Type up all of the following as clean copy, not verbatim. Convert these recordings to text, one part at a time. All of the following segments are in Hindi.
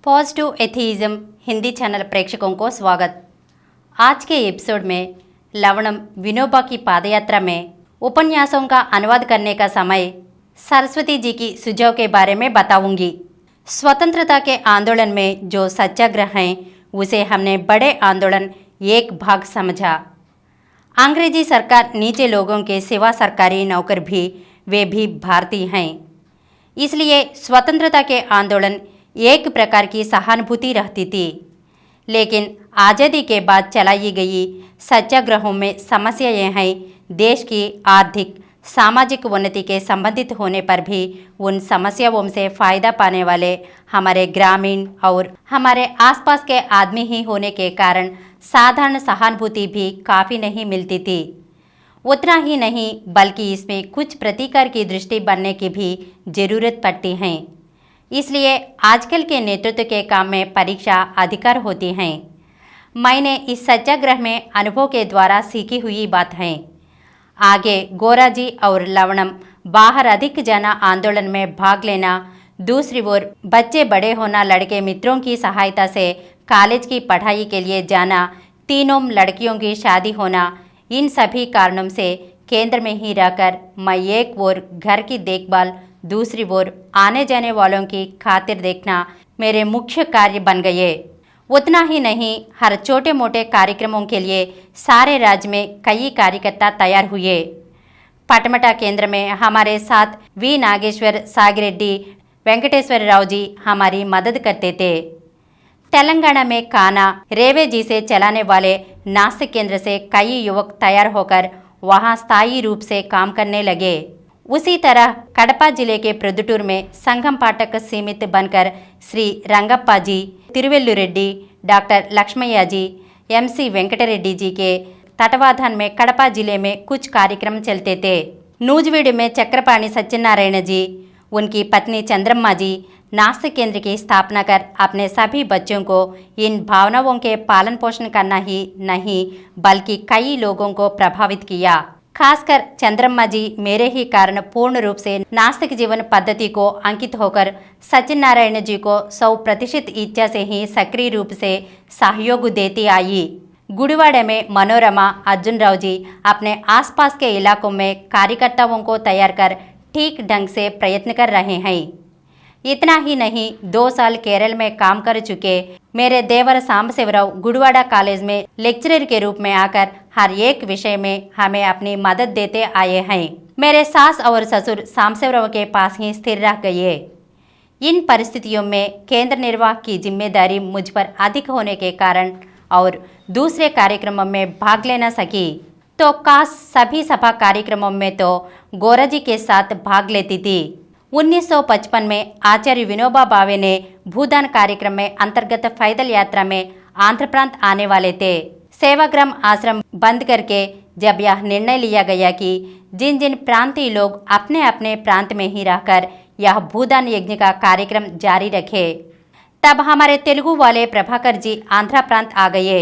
पॉजिटिव एथीइज्म हिंदी चैनल प्रेक्षकों को स्वागत। आज के एपिसोड में लवणम विनोबा की पादयात्रा में उपन्यासों का अनुवाद करने का समय सरस्वती जी की सुझाव के बारे में बताऊंगी। स्वतंत्रता के आंदोलन में जो सत्याग्रह हैं उसे हमने बड़े आंदोलन एक भाग समझा। अंग्रेजी सरकार नीचे लोगों के सिवा सरकारी नौकर भी वे भी भारतीय हैं, इसलिए स्वतंत्रता के आंदोलन एक प्रकार की सहानुभूति रहती थी। लेकिन आज़ादी के बाद चलाई गई सत्याग्रहों में समस्या यह है, देश की आर्थिक सामाजिक उन्नति के संबंधित होने पर भी उन समस्याओं से फ़ायदा पाने वाले हमारे ग्रामीण और हमारे आसपास के आदमी ही होने के कारण साधारण सहानुभूति भी काफ़ी नहीं मिलती थी। उतना ही नहीं बल्कि इसमें कुछ प्रतिकार की दृष्टि बनने की भी ज़रूरत पड़ती है। इसलिए आजकल के नेतृत्व के काम में परीक्षा अधिकार होती हैं। मैंने इस सत्याग्रह में अनुभव के द्वारा सीखी हुई बात है। आगे गोराजी और लवणम बाहर अधिक जाना, आंदोलन में भाग लेना, दूसरी ओर बच्चे बड़े होना, लड़के मित्रों की सहायता से कॉलेज की पढ़ाई के लिए जाना, तीनों लड़कियों की शादी होना, इन सभी कारणों से केंद्र में ही रहकर मैं एक ओर घर की देखभाल, दूसरी ओर आने जाने वालों की खातिर देखना मेरे मुख्य कार्य बन गए। उतना ही नहीं, हर छोटे मोटे कार्यक्रमों के लिए सारे राज्य में कई कार्यकर्ता तैयार हुए। पटमटा केंद्र में हमारे साथ वी नागेश्वर, सागिरेड्डी, वेंकटेश्वर राव जी हमारी मदद करते थे। तेलंगाना में काना, रेवे जी से चलाने वाले नासिक केंद्र से कई युवक तैयार होकर वहां स्थायी रूप से काम करने लगे। उसी तरह कड़पा जिले के प्रदुटूर में संगम पाठक सीमित बनकर श्री रंगप्पा जी, तिरुवेल्लुरेड्डी, डॉक्टर लक्ष्मయ్య जी, MC वेंकटरेड्डी जी के तत्वाधान में कड़पा जिले में कुछ कार्यक्रम चलते थे। नूजवीड में चक्रपाणी सत्यनारायण जी, उनकी पत्नी चंद्रम्मा जी नासिक केंद्र की स्थापना कर अपने सभी बच्चों को इन भावनाओं के पालन पोषण करना ही नहीं बल्कि कई लोगों को प्रभावित किया। खासकर चंद्रम्मा जी मेरे ही कारण पूर्ण रूप से नास्तिक जीवन पद्धति को अंकित होकर सत्यनारायण जी को 100% इच्छा से ही सक्रिय रूप से सहयोग देती आई। गुड़िवाड़ा में मनोरमा, अर्जुन राव जी अपने आसपास के इलाकों में कार्यकर्ताओं को तैयार कर ठीक ढंग से प्रयत्न कर रहे हैं। इतना ही नहीं, 2 साल केरल में काम कर चुके मेरे देवर सांबशिवराव गुड़िवाड़ा कॉलेज में लेक्चरर के रूप में आकर हर एक विषय में हमें अपनी मदद देते आए हैं। मेरे सास और ससुर सांबशिवराव के पास ही स्थिर रह गए। इन परिस्थितियों में केंद्र निर्वाह की जिम्मेदारी मुझ पर अधिक होने के कारण और दूसरे कार्यक्रमों में भाग लेना सकी तो काश सभी सभा कार्यक्रमों में तो गोराजी के साथ भाग लेती थी। 1955 में आचार्य विनोबा भावे ने भूदान कार्यक्रम में अंतर्गत पैदल यात्रा में आंध्र प्रांत आने वाले थे। सेवाग्राम आश्रम बंद करके जब यह निर्णय लिया गया कि जिन जिन प्रांतीय लोग अपने अपने प्रांत में ही रहकर यह भूदान यज्ञ का कार्यक्रम जारी रखे, तब हमारे तेलुगु वाले प्रभाकर जी आंध्र प्रांत आ गए।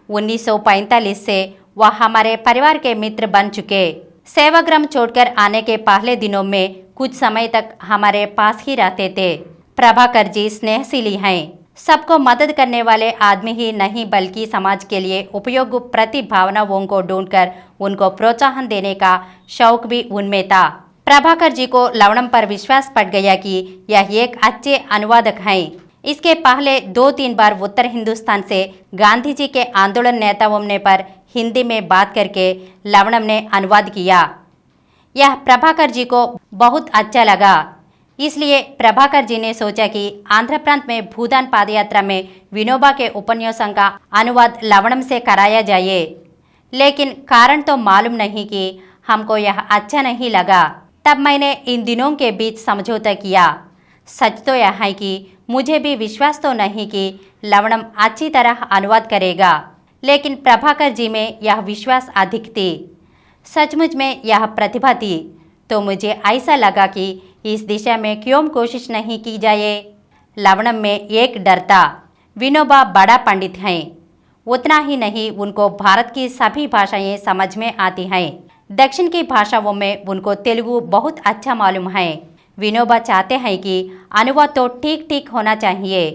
1945 से वह हमारे परिवार के मित्र बन चुके। सेवाग्राम छोड़कर आने के पहले दिनों में कुछ समय तक हमारे पास ही रहते थे। प्रभाकर जी स्नेहशीली हैं, सबको मदद करने वाले आदमी ही नहीं बल्कि समाज के लिए उपयोग प्रतिभावनाओं को ढूंढकर उनको प्रोत्साहन देने का शौक भी उनमें था। प्रभाकर जी को लवणम पर विश्वास पड़ गया कि यह एक अच्छे अनुवादक हैं। इसके पहले 2-3 बार उत्तर हिंदुस्तान से गांधी जी के आंदोलन नेताओं ने पर हिंदी में बात करके लवणम ने अनुवाद किया। यह प्रभाकर जी को बहुत अच्छा लगा, इसलिए प्रभाकर जी ने सोचा कि आंध्र प्रांत में भूदान पादयात्रा में विनोबा के उपन्यासों का अनुवाद लवणम से कराया जाए। लेकिन कारण तो मालूम नहीं कि हमको यह अच्छा नहीं लगा। तब मैंने इन दिनों के बीच समझौता किया। सच तो यह है कि मुझे भी विश्वास तो नहीं कि लवणम अच्छी तरह अनुवाद करेगा, लेकिन प्रभाकर जी में यह विश्वास अधिक थी। सचमुच में यह प्रतिभा थी, तो मुझे ऐसा लगा कि इस दिशा में क्यों कोशिश नहीं की जाए। लवणम में एक डर था, विनोबा बड़ा पंडित हैं। उतना ही नहीं, उनको भारत की सभी भाषाएं समझ में आती हैं। दक्षिण की भाषाओं में उनको तेलुगु बहुत अच्छा मालूम है। विनोबा चाहते हैं कि अनुवाद तो ठीक ठीक होना चाहिए।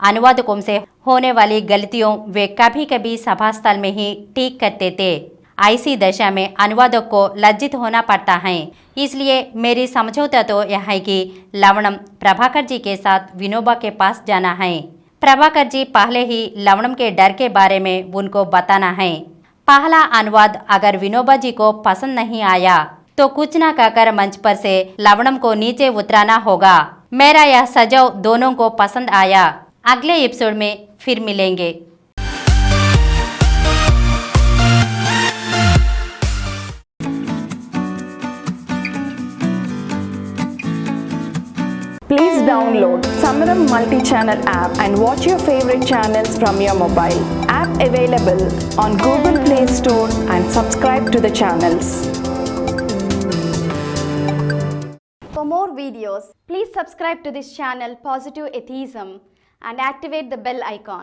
अनुवादकों से होने वाली गलतियों वे कभी कभी सभा स्थल में ही ठीक करते थे। ऐसी दशा में अनुवादक को लज्जित होना पड़ता है। इसलिए मेरी समझौता तो यह है कि लवणम प्रभाकर जी के साथ विनोबा के पास जाना है। प्रभाकर जी पहले ही लवणम के डर के बारे में उनको बताना है। पहला अनुवाद अगर विनोबा जी को पसंद नहीं आया तो कुछ न कहकर मंच पर से लवणम को नीचे उतराना होगा। मेरा यह सजाव दोनों को पसंद आया। अगले एपिसोड में फिर मिलेंगे। Please download Samaram multi-channel app and watch your favorite channels from your mobile. App available on Google Play Store and subscribe to the channels. For more videos, please subscribe to this channel Positive Atheism and activate the bell icon.